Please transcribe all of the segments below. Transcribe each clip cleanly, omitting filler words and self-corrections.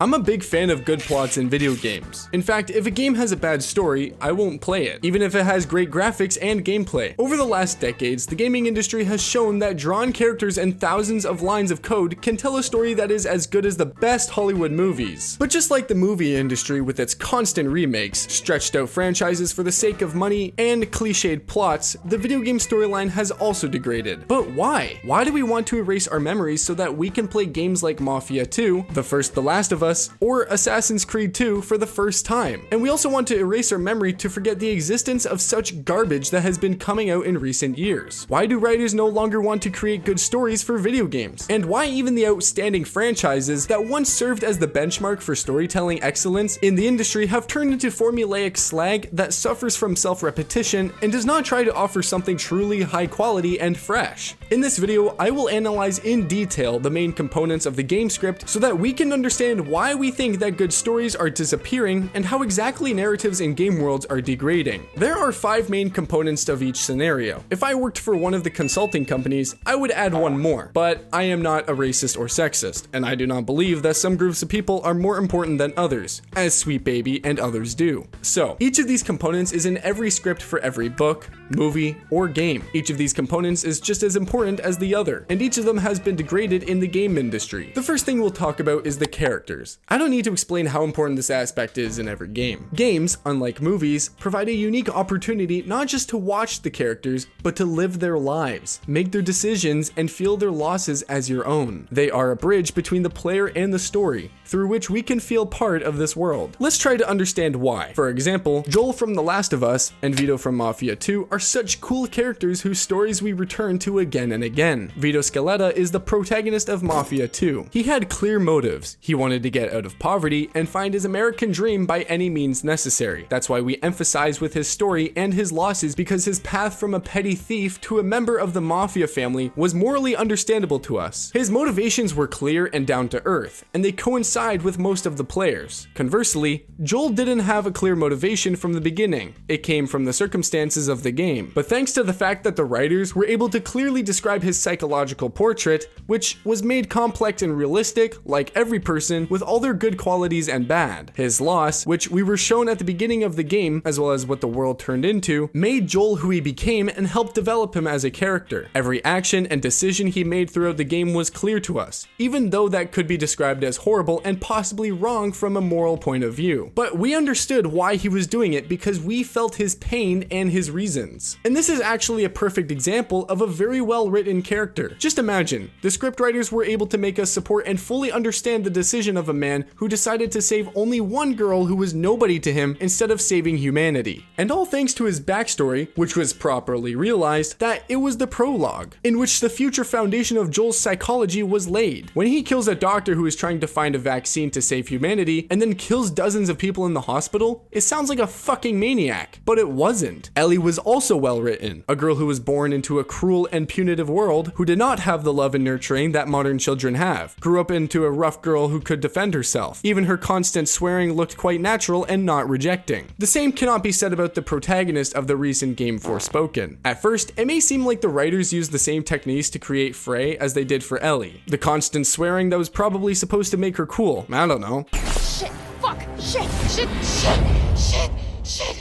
I'm a big fan of good plots in video games. In fact, if a game has a bad story, I won't play it, even if it has great graphics and gameplay. Over the last decades, the gaming industry has shown that drawn characters and thousands of lines of code can tell a story that is as good as the best Hollywood movies. But just like the movie industry with its constant remakes, stretched out franchises for the sake of money, and cliched plots, the video game storyline has also degraded. But why? Why do we want to erase our memories so that we can play games like Mafia 2, The Last of Us, or Assassin's Creed 2 for the first time? And we also want to erase our memory to forget the existence of such garbage that has been coming out in recent years. Why do writers no longer want to create good stories for video games? And why even the outstanding franchises that once served as the benchmark for storytelling excellence in the industry have turned into formulaic slag that suffers from self-repetition and does not try to offer something truly high quality and fresh? In this video, I will analyze in detail the main components of the game script so that we can understand why we think that good stories are disappearing and how exactly narratives in game worlds are degrading. There are 5 main components of each scenario. If I worked for one of the consulting companies, I would add one more, but I am not a racist or sexist, and I do not believe that some groups of people are more important than others, as Sweet Baby and others do. So, each of these components is in every script for every book, movie, or game. Each of these components is just as important as the other, and each of them has been degraded in the game industry. The first thing we'll talk about is the characters. I don't need to explain how important this aspect is in every game. Games, unlike movies, provide a unique opportunity not just to watch the characters, but to live their lives, make their decisions, and feel their losses as your own. They are a bridge between the player and the story, through which we can feel part of this world. Let's try to understand why. For example, Joel from The Last of Us and Vito from Mafia 2 are such cool characters whose stories we return to again and again. Vito Scaletta is the protagonist of Mafia 2. He had clear motives. He wanted to get out of poverty and find his American dream by any means necessary. That's why we emphasize with his story and his losses, because his path from a petty thief to a member of the Mafia family was morally understandable to us. His motivations were clear and down to earth, and they coincide with most of the players. Conversely, Joel didn't have a clear motivation from the beginning. It came from the circumstances of the game. But thanks to the fact that the writers were able to clearly describe his psychological portrait, which was made complex and realistic, like every person, with all their good qualities and bad. His loss, which we were shown at the beginning of the game, as well as what the world turned into, made Joel who he became and helped develop him as a character. Every action and decision he made throughout the game was clear to us, even though that could be described as horrible and possibly wrong from a moral point of view. But we understood why he was doing it because we felt his pain and his reasons. And this is actually a perfect example of a very well written character. Just imagine, the scriptwriters were able to make us support and fully understand the decision of a man who decided to save only one girl who was nobody to him instead of saving humanity. And all thanks to his backstory, which was properly realized, that it was the prologue, in which the future foundation of Joel's psychology was laid. When he kills a doctor who is trying to find a vaccine to save humanity, and then kills dozens of people in the hospital, it sounds like a fucking maniac. But it wasn't. Ellie was also well written. A girl who was born into a cruel and punitive world, who did not have the love and nurturing that modern children have. Grew up into a rough girl who could defend herself. Even her constant swearing looked quite natural and not rejecting. The same cannot be said about the protagonist of the recent game Forspoken. At first, it may seem like the writers used the same techniques to create Frey as they did for Ellie. The constant swearing that was probably supposed to make her cool. I don't know. Shit, fuck, shit.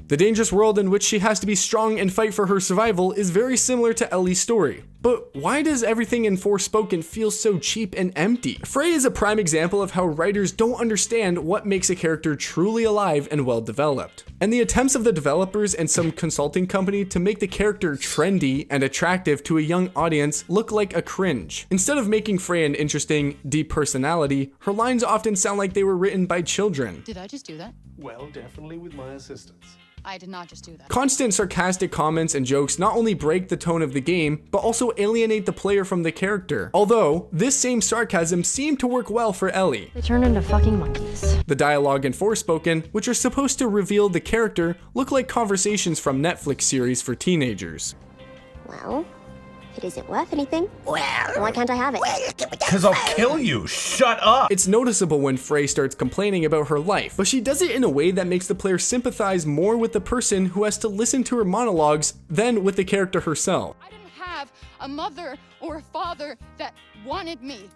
The dangerous world in which she has to be strong and fight for her survival is very similar to Ellie's story. But why does everything in Forspoken feel so cheap and empty? Frey is a prime example of how writers don't understand what makes a character truly alive and well developed. And the attempts of the developers and some consulting company to make the character trendy and attractive to a young audience look like a cringe. Instead of making Frey an interesting, deep personality, her lines often sound like they were written by children. Did I just do that? Well, definitely with my assistance. I did not just do that. Constant sarcastic comments and jokes not only break the tone of the game, but also alienate the player from the character. Although, this same sarcasm seemed to work well for Ellie. They turned into fucking monkeys. The dialogue in Forspoken, which are supposed to reveal the character, look like conversations from Netflix series for teenagers. Well, it isn't worth anything. Why can't I have it? Because I'll kill you. Shut up. It's noticeable when Frey starts complaining about her life, but she does it in a way that makes the player sympathize more with the person who has to listen to her monologues than with the character herself. I didn't have a mother or a father that wanted me.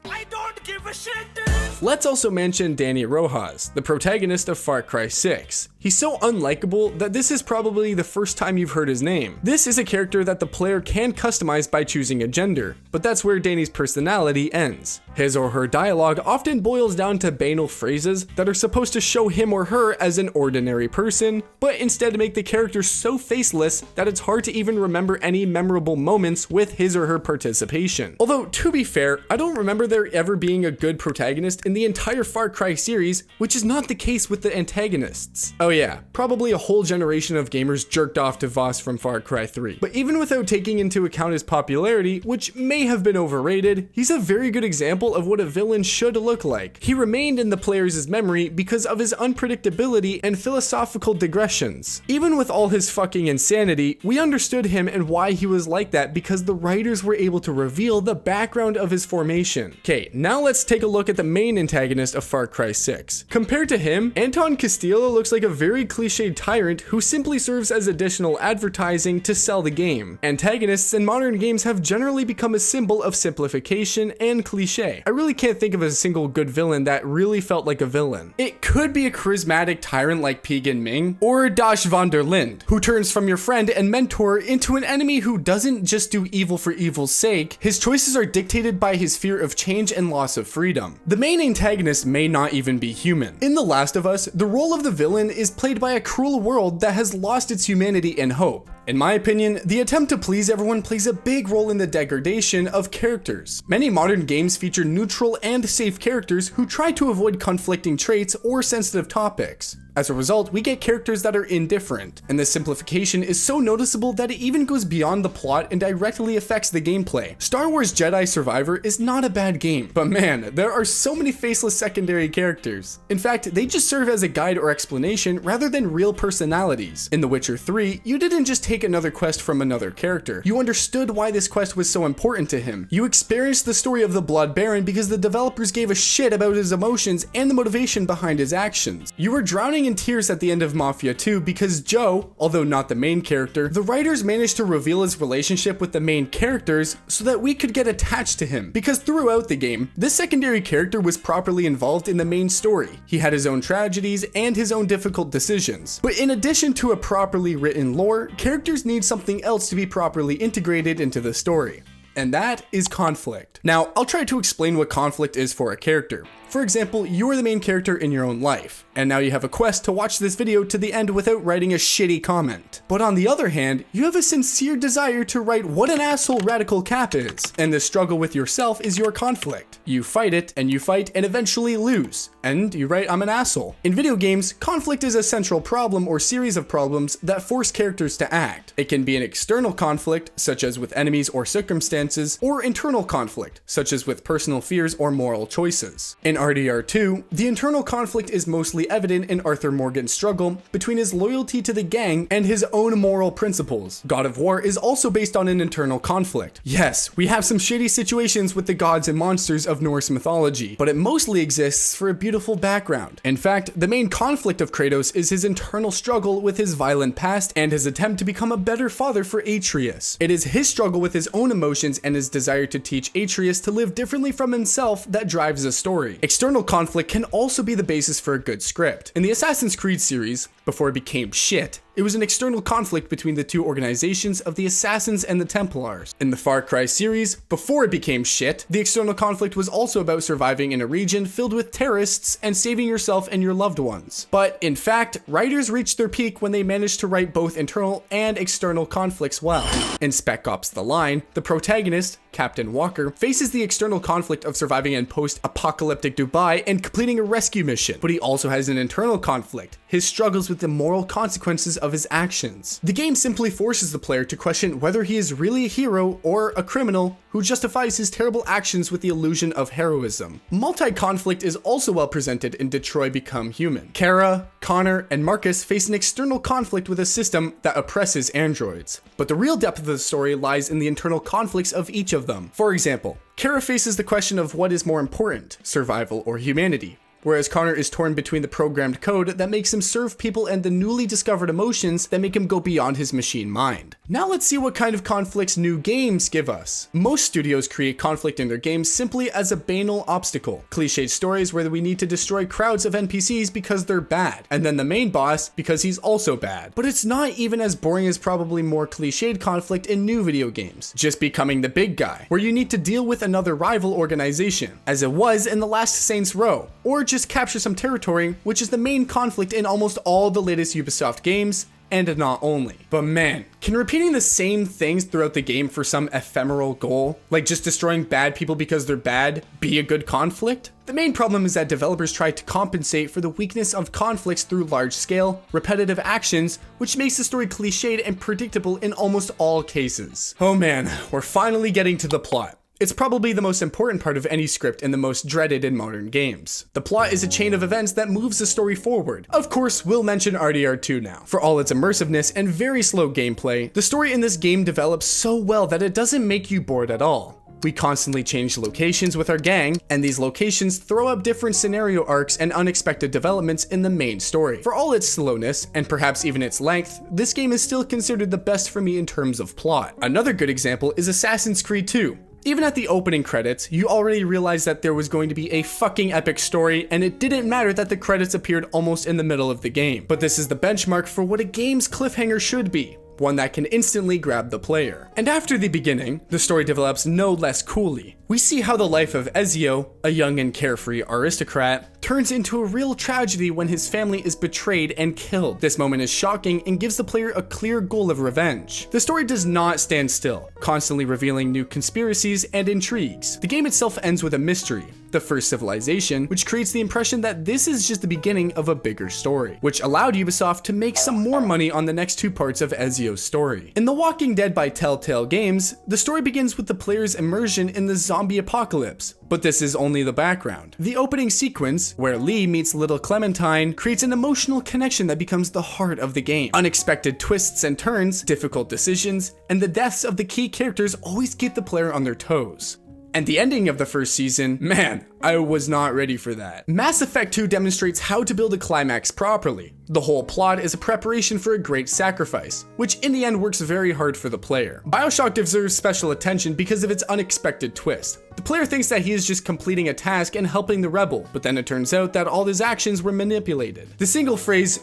Let's also mention Danny Rojas, the protagonist of Far Cry 6. He's so unlikable that this is probably the first time you've heard his name. This is a character that the player can customize by choosing a gender, but that's where Danny's personality ends. His or her dialogue often boils down to banal phrases that are supposed to show him or her as an ordinary person, but instead make the character so faceless that it's hard to even remember any memorable moments with his or her participation. Although, to be fair, I don't remember there ever being a good protagonist in the entire Far Cry series, which is not the case with the antagonists. Oh yeah, probably a whole generation of gamers jerked off to Voss from Far Cry 3. But even without taking into account his popularity, which may have been overrated, he's a very good example of what a villain should look like. He remained in the player's memory because of his unpredictability and philosophical digressions. Even with all his fucking insanity, we understood him and why he was like that because the writers were able to reveal the background of his formation. Okay, now let's take a look at the main antagonist of Far Cry 6. Compared to him, Anton Castillo looks like a very cliched tyrant who simply serves as additional advertising to sell the game. Antagonists in modern games have generally become a symbol of simplification and cliche. I really can't think of a single good villain that really felt like a villain. It could be a charismatic tyrant like Pagan Ming, or Dash van der Linde, who turns from your friend and mentor into an enemy who doesn't just do evil for evil's sake. His choices are dictated by his fear of change and loss of freedom. The main antagonist may not even be human. In The Last of Us, the role of the villain is played by a cruel world that has lost its humanity and hope. In my opinion, the attempt to please everyone plays a big role in the degradation of characters. Many modern games feature neutral and safe characters who try to avoid conflicting traits or sensitive topics. As a result, we get characters that are indifferent, and this simplification is so noticeable that it even goes beyond the plot and directly affects the gameplay. Star Wars Jedi Survivor is not a bad game, but man, there are so many faceless secondary characters. In fact, they just serve as a guide or explanation rather than real personalities. In The Witcher 3, you didn't just take another quest from another character. You understood why this quest was so important to him. You experienced the story of the Blood Baron because the developers gave a shit about his emotions and the motivation behind his actions. You were drowning in tears at the end of Mafia 2 because Joe, although not the main character, the writers managed to reveal his relationship with the main characters so that we could get attached to him, because throughout the game, this secondary character was properly involved in the main story. He had his own tragedies and his own difficult decisions. But in addition to a properly written lore, characters need something else to be properly integrated into the story. And that is conflict. Now, I'll try to explain what conflict is for a character. For example, you are the main character in your own life, and now you have a quest to watch this video to the end without writing a shitty comment. But on the other hand, you have a sincere desire to write what an asshole Radical Cap is, and the struggle with yourself is your conflict. You fight it, and eventually lose, and you write I'm an asshole. In video games, conflict is a central problem or series of problems that force characters to act. It can be an external conflict, such as with enemies or circumstances, or internal conflict, such as with personal fears or moral choices. In RDR2, the internal conflict is mostly evident in Arthur Morgan's struggle between his loyalty to the gang and his own moral principles. God of War is also based on an internal conflict. Yes, we have some shitty situations with the gods and monsters of Norse mythology, but it mostly exists for a beautiful background. In fact, the main conflict of Kratos is his internal struggle with his violent past and his attempt to become a better father for Atreus. It is his struggle with his own emotions and his desire to teach Atreus to live differently from himself that drives the story. External conflict can also be the basis for a good script. In the Assassin's Creed series, before it became shit, it was an external conflict between the two organizations of the Assassins and the Templars. In the Far Cry series, before it became shit, the external conflict was also about surviving in a region filled with terrorists and saving yourself and your loved ones. But in fact, writers reached their peak when they managed to write both internal and external conflicts well. In Spec Ops: The Line, the protagonist, Captain Walker, faces the external conflict of surviving in post-apocalyptic Dubai and completing a rescue mission, but he also has an internal conflict, his struggles with the moral consequences of his actions. The game simply forces the player to question whether he is really a hero or a criminal who justifies his terrible actions with the illusion of heroism. Multi-conflict is also well presented in Detroit Become Human. Kara, Connor, and Marcus face an external conflict with a system that oppresses androids, but the real depth of the story lies in the internal conflicts of each of them. For example, Kara faces the question of what is more important, survival or humanity, whereas Connor is torn between the programmed code that makes him serve people and the newly discovered emotions that make him go beyond his machine mind. Now let's see what kind of conflicts new games give us. Most studios create conflict in their games simply as a banal obstacle. Cliched stories where we need to destroy crowds of NPCs because they're bad, and then the main boss because he's also bad. But it's not even as boring as probably more cliched conflict in new video games, just becoming the big guy, where you need to deal with another rival organization, as it was in the last Saints Row, or just capture some territory, which is the main conflict in almost all the latest Ubisoft games, and not only. But man, can repeating the same things throughout the game for some ephemeral goal, like just destroying bad people because they're bad, be a good conflict? The main problem is that developers try to compensate for the weakness of conflicts through large-scale, repetitive actions, which makes the story cliched and predictable in almost all cases. Oh man, we're finally getting to the plot. It's probably the most important part of any script and the most dreaded in modern games. The plot is a chain of events that moves the story forward. Of course, we'll mention RDR2 now. For all its immersiveness and very slow gameplay, the story in this game develops so well that it doesn't make you bored at all. We constantly change locations with our gang, and these locations throw up different scenario arcs and unexpected developments in the main story. For all its slowness, and perhaps even its length, this game is still considered the best for me in terms of plot. Another good example is Assassin's Creed 2. Even at the opening credits, you already realized that there was going to be a fucking epic story, and it didn't matter that the credits appeared almost in the middle of the game. But this is the benchmark for what a game's cliffhanger should be. One that can instantly grab the player. And after the beginning, the story develops no less coolly. We see how the life of Ezio, a young and carefree aristocrat, turns into a real tragedy when his family is betrayed and killed. This moment is shocking and gives the player a clear goal of revenge. The story does not stand still, constantly revealing new conspiracies and intrigues. The game itself ends with a mystery, the first civilization, which creates the impression that this is just the beginning of a bigger story, which allowed Ubisoft to make some more money on the next two parts of Ezio's story. In The Walking Dead by Telltale Games, the story begins with the player's immersion in the zombie apocalypse, but this is only the background. The opening sequence, where Lee meets little Clementine, creates an emotional connection that becomes the heart of the game. Unexpected twists and turns, difficult decisions, and the deaths of the key characters always keep the player on their toes. And the ending of the first season, man, I was not ready for that. Mass Effect 2 demonstrates how to build a climax properly. The whole plot is a preparation for a great sacrifice, which in the end works very hard for the player. BioShock deserves special attention because of its unexpected twist. The player thinks that he is just completing a task and helping the rebel, but then it turns out that all his actions were manipulated. The single phrase,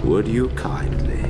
"Would you kindly?"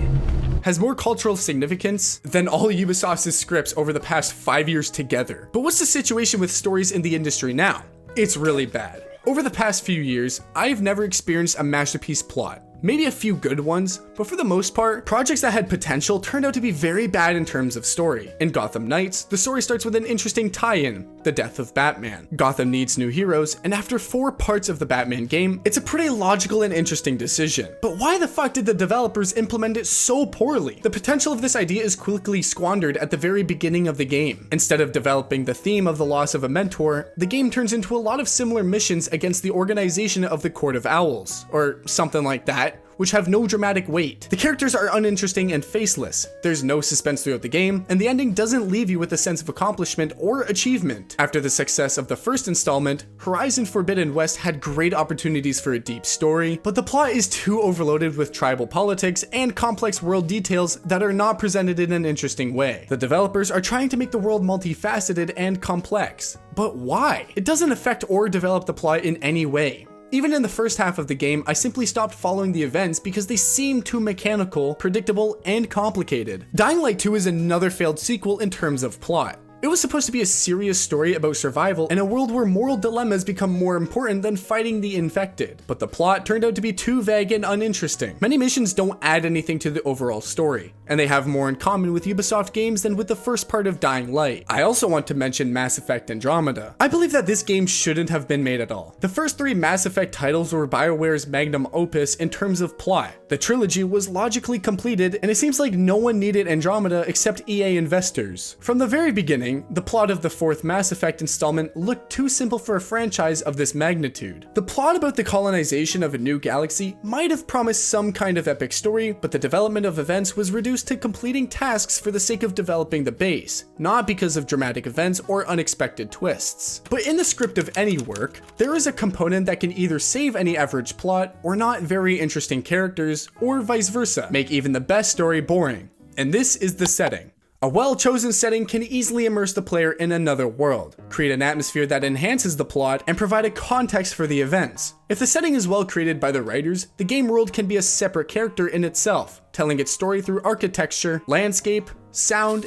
has more cultural significance than all Ubisoft's scripts over the past 5 years together. But what's the situation with stories in the industry now? It's really bad. Over the past few years, I've never experienced a masterpiece plot. Maybe a few good ones, but for the most part, projects that had potential turned out to be very bad in terms of story. In Gotham Knights, the story starts with an interesting tie-in, the death of Batman. Gotham needs new heroes, and after 4 parts of the Batman game, it's a pretty logical and interesting decision. But why the fuck did the developers implement it so poorly? The potential of this idea is quickly squandered at the very beginning of the game. Instead of developing the theme of the loss of a mentor, the game turns into a lot of similar missions against the organization of the Court of Owls, or something like that, which have no dramatic weight. The characters are uninteresting and faceless. There's no suspense throughout the game, and the ending doesn't leave you with a sense of accomplishment or achievement. After the success of the first installment, Horizon Forbidden West had great opportunities for a deep story, but the plot is too overloaded with tribal politics and complex world details that are not presented in an interesting way. The developers are trying to make the world multifaceted and complex, but why? It doesn't affect or develop the plot in any way. Even in the first half of the game, I simply stopped following the events because they seemed too mechanical, predictable, and complicated. Dying Light 2 is another failed sequel in terms of plot. It was supposed to be a serious story about survival in a world where moral dilemmas become more important than fighting the infected, but the plot turned out to be too vague and uninteresting. Many missions don't add anything to the overall story, and they have more in common with Ubisoft games than with the first part of Dying Light. I also want to mention Mass Effect Andromeda. I believe that this game shouldn't have been made at all. The first 3 Mass Effect titles were BioWare's magnum opus in terms of plot. The trilogy was logically completed, and it seems like no one needed Andromeda except EA investors. From the very beginning, the plot of the 4th Mass Effect installment looked too simple for a franchise of this magnitude. The plot about the colonization of a new galaxy might have promised some kind of epic story, but the development of events was reduced to completing tasks for the sake of developing the base, not because of dramatic events or unexpected twists. But in the script of any work, there is a component that can either save any average plot or not very interesting characters, or vice versa, make even the best story boring. And this is the setting. A well-chosen setting can easily immerse the player in another world, create an atmosphere that enhances the plot, and provide a context for the events. If the setting is well created by the writers, the game world can be a separate character in itself, telling its story through architecture, landscape, sound,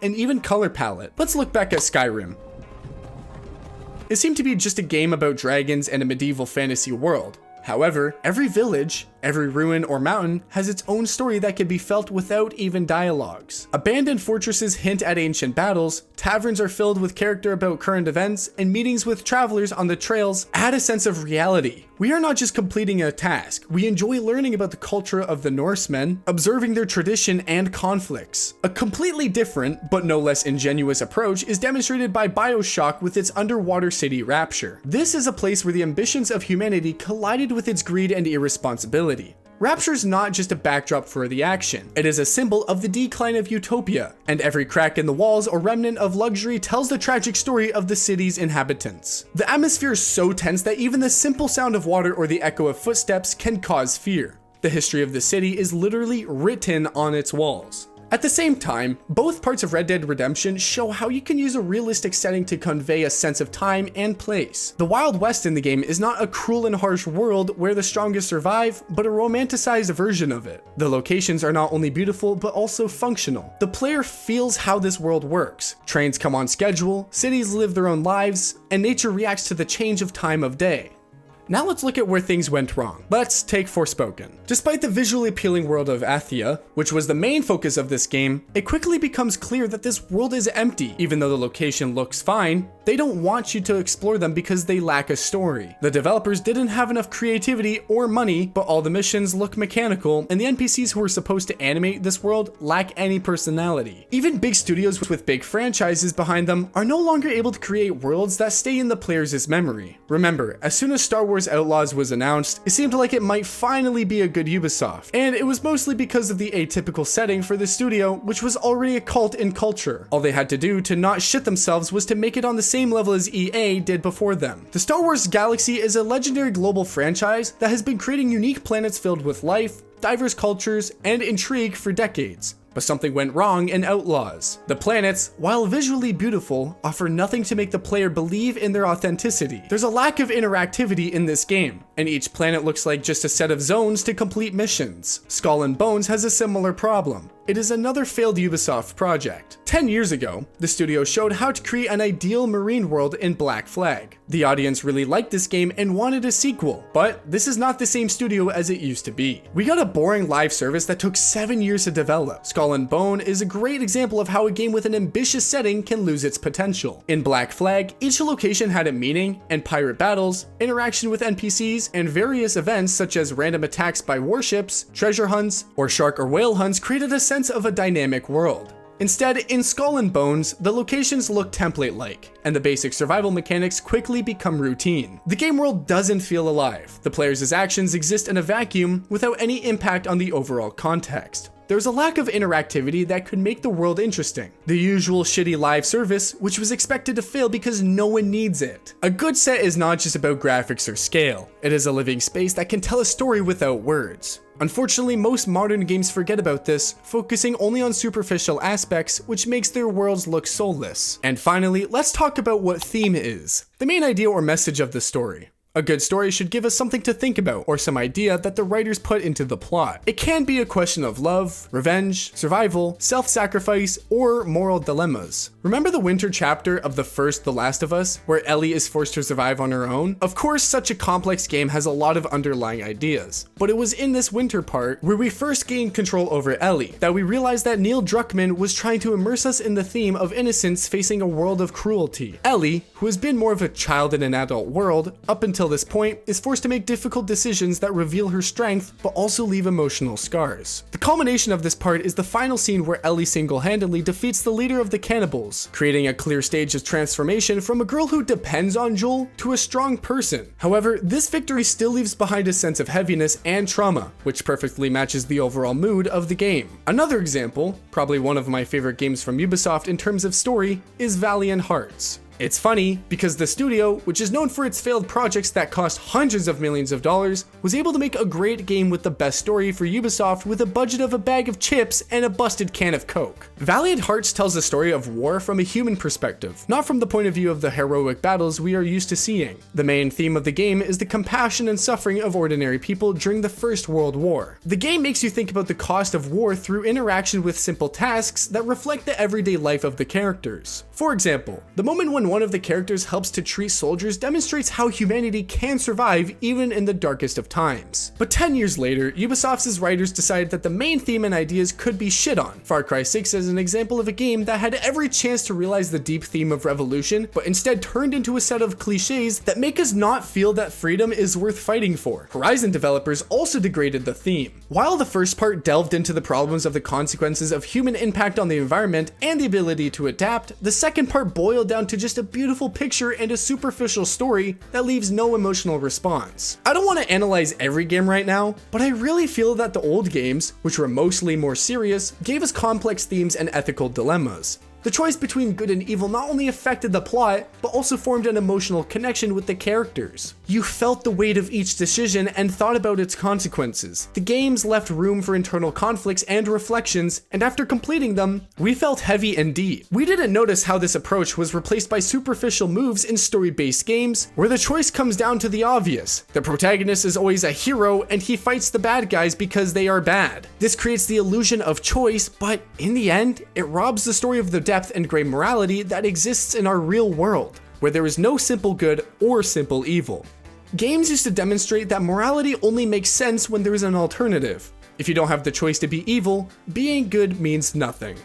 and even color palette. Let's look back at Skyrim. It seemed to be just a game about dragons and a medieval fantasy world. However, every village, every ruin or mountain has its own story that can be felt without even dialogues. Abandoned fortresses hint at ancient battles, taverns are filled with character about current events, and meetings with travelers on the trails add a sense of reality. We are not just completing a task, we enjoy learning about the culture of the Norsemen, observing their tradition and conflicts. A completely different, but no less ingenuous approach is demonstrated by BioShock with its underwater city Rapture. This is a place where the ambitions of humanity collided with its greed and irresponsibility. Rapture's not just a backdrop for the action, it is a symbol of the decline of utopia, and every crack in the walls or remnant of luxury tells the tragic story of the city's inhabitants. The atmosphere is so tense that even the simple sound of water or the echo of footsteps can cause fear. The history of the city is literally written on its walls. At the same time, both parts of Red Dead Redemption show how you can use a realistic setting to convey a sense of time and place. The Wild West in the game is not a cruel and harsh world where the strongest survive, but a romanticized version of it. The locations are not only beautiful, but also functional. The player feels how this world works. Trains come on schedule, cities live their own lives, and nature reacts to the change of time of day. Now let's look at where things went wrong. Let's take Forspoken. Despite the visually appealing world of Athia, which was the main focus of this game, it quickly becomes clear that this world is empty. Even though the location looks fine, they don't want you to explore them because they lack a story. The developers didn't have enough creativity or money, but all the missions look mechanical, and the NPCs who were supposed to animate this world lack any personality. Even big studios with big franchises behind them are no longer able to create worlds that stay in the player's memory. Remember, as soon as Star Wars Outlaws was announced, it seemed like it might finally be a good Ubisoft, and it was mostly because of the atypical setting for the studio, which was already a cult in culture. All they had to do to not shit themselves was to make it on the same level as EA did before them. The Star Wars galaxy is a legendary global franchise that has been creating unique planets filled with life, diverse cultures, and intrigue for decades. But something went wrong in Outlaws. The planets, while visually beautiful, offer nothing to make the player believe in their authenticity. There's a lack of interactivity in this game, and each planet looks like just a set of zones to complete missions. Skull and Bones has a similar problem. It is another failed Ubisoft project. 10 years ago, the studio showed how to create an ideal marine world in Black Flag. The audience really liked this game and wanted a sequel, but this is not the same studio as it used to be. We got a boring live service that took 7 years to develop. Skull and Bone is a great example of how a game with an ambitious setting can lose its potential. In Black Flag, each location had a meaning, and pirate battles, interaction with NPCs, and various events such as random attacks by warships, treasure hunts, or shark or whale hunts created a sense of a dynamic world. Instead, in Skull and Bones, the locations look template-like, and the basic survival mechanics quickly become routine. The game world doesn't feel alive. The player's actions exist in a vacuum without any impact on the overall context. There's a lack of interactivity that could make the world interesting. The usual shitty live service, which was expected to fail because no one needs it. A good set is not just about graphics or scale. It is a living space that can tell a story without words. Unfortunately, most modern games forget about this, focusing only on superficial aspects, which makes their worlds look soulless. And finally, let's talk about what theme is. The main idea or message of the story. A good story should give us something to think about, or some idea that the writers put into the plot. It can be a question of love, revenge, survival, self-sacrifice, or moral dilemmas. Remember the winter chapter of the first The Last of Us, where Ellie is forced to survive on her own? Of course, such a complex game has a lot of underlying ideas, but it was in this winter part where we first gained control over Ellie that we realized that Neil Druckmann was trying to immerse us in the theme of innocence facing a world of cruelty. Ellie, who has been more of a child in an adult world up until this point, is forced to make difficult decisions that reveal her strength but also leave emotional scars. The culmination of this part is the final scene where Ellie single-handedly defeats the leader of the cannibals, creating a clear stage of transformation from a girl who depends on Joel to a strong person. However, this victory still leaves behind a sense of heaviness and trauma, which perfectly matches the overall mood of the game. Another example, probably one of my favorite games from Ubisoft in terms of story, is Valiant Hearts. It's funny because the studio, which is known for its failed projects that cost hundreds of millions of dollars, was able to make a great game with the best story for Ubisoft with a budget of a bag of chips and a busted can of Coke. Valiant Hearts tells the story of war from a human perspective, not from the point of view of the heroic battles we are used to seeing. The main theme of the game is the compassion and suffering of ordinary people during the First World War. The game makes you think about the cost of war through interaction with simple tasks that reflect the everyday life of the characters. For example, the moment when one of the characters helps to treat soldiers demonstrates how humanity can survive even in the darkest of times. But 10 years later, Ubisoft's writers decided that the main theme and ideas could be shit on. Far Cry 6 is an example of a game that had every chance to realize the deep theme of revolution, but instead turned into a set of cliches that make us not feel that freedom is worth fighting for. Horizon developers also degraded the theme. While the first part delved into the problems of the consequences of human impact on the environment and the ability to adapt, the second part boiled down to just a beautiful picture and a superficial story that leaves no emotional response. I don't want to analyze every game right now, but I really feel that the old games, which were mostly more serious, gave us complex themes and ethical dilemmas. The choice between good and evil not only affected the plot, but also formed an emotional connection with the characters. You felt the weight of each decision and thought about its consequences. The games left room for internal conflicts and reflections, and after completing them, we felt heavy and deep. We didn't notice how this approach was replaced by superficial moves in story-based games, where the choice comes down to the obvious. The protagonist is always a hero, and he fights the bad guys because they are bad. This creates the illusion of choice, but in the end, it robs the story of the depth and gray morality that exists in our real world, where there is no simple good or simple evil. Games used to demonstrate that morality only makes sense when there is an alternative. If you don't have the choice to be evil, being good means nothing.